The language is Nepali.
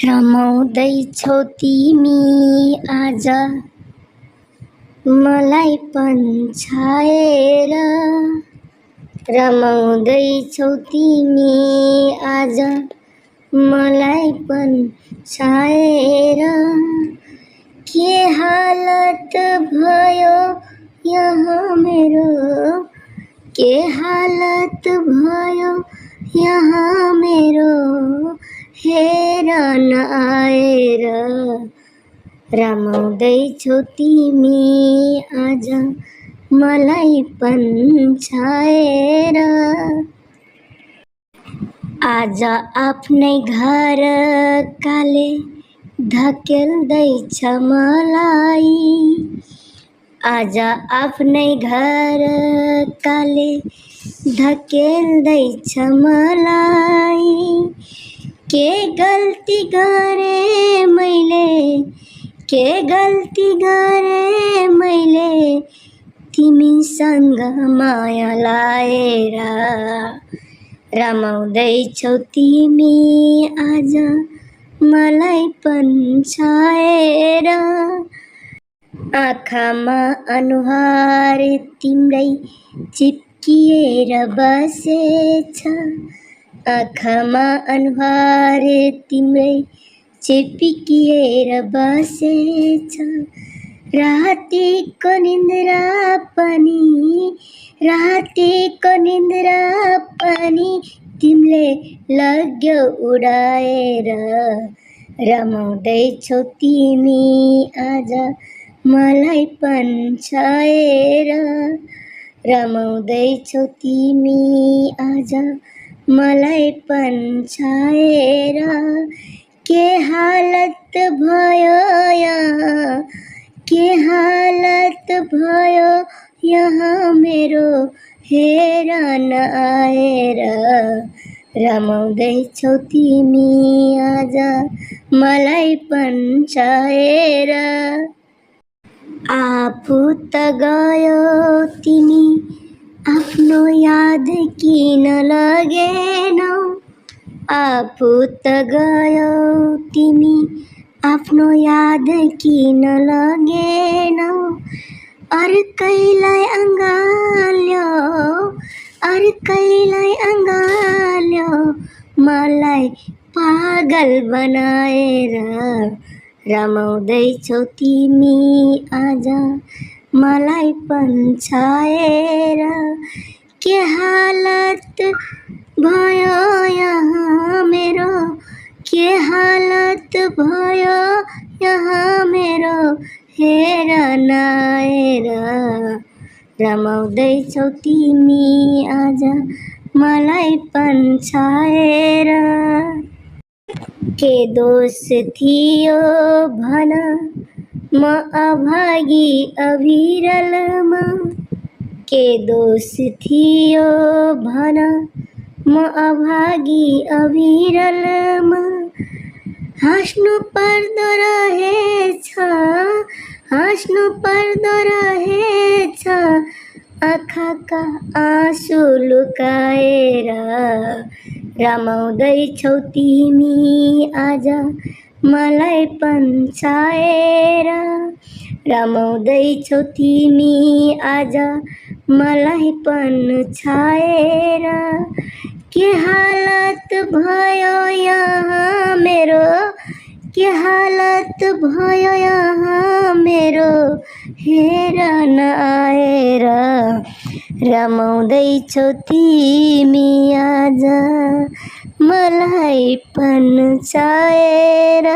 रमाउँदैछौ तिमी आज मलाई पन्छाएर। रमाउँदैछौ तिमी आज मलाई पन्छाएर। के हालत भयो यहाँ मेरो, के हालत भयो यहाँ मेरो, हेर नआएर। रमाउँदैछौ तिमी आज मलाई पन्छाएर। आज आफ्नै घर काले धकेल्दैछ मलाई। आज आफ्नै घर काले धकेल्दैछ मलाई। के गल्ती गरेँ मैले, के गल्ती गरेँ मैले तिमीसँग माया लाएर। रमाउँदैछौ तिमी आज मलाई पन्छाएर। आँखामा अनुहार तिम्रै चिप्किएर बसेछ। आँखामा अनुहार तिम्रै चिप्किएर बसेछ। रातिको निन्द्रा पनि, रातिको निन्द्रा पनि तिमीले लग्यौ उडाएर। रमाउँदैछौ तिमी आज मलाई पन्छाएर। रमाउँदैछौ तिमी आज मलाई पन्छाएर। के हालत भयो यहाँ, के हालत भयो यहाँ मेरो, हेर नआएर। रमाउँदैछौ तिमी आज मलाई पन्छाएर। आफू त गयो तिमी आफ्नो याद किन लगेनौ। आफू त गयो तिमी आफ्नो याद किन लगेनौ। अर्कैलाई अँगाल्यो, अर्कैलाई अँगाल्यो मलाई पागल बनाएर। रमाउँदैछौ तिमी आज मलाई पन्छाएर। के हालत भयो यहाँ मेरो, के हालत भयो यहाँ मेरो, हेर नआएर। रमाउँदैछौ तिमी आज मलाई पन्छाएर। के दोष थियो भन म अभागी अविरलमा। के दोष थियो भन म अभागी अविरलमा। हाँस्नु पर्दो रहेछ, हाँस्नु पर्दो रहेछ आँखाका आँसु लुकाएर। रमाउँदैछौ तिमी आज मलाई पन्छाएर। रमाउँदैछौ तिमी आज मलाई पन्छाएर। के हालत भयो यहाँ मेरो, के हालत भयो यहाँ मेरो, हेर नआएर। रमाउँदैछौ तिमी आज मलाई पन्छाएर।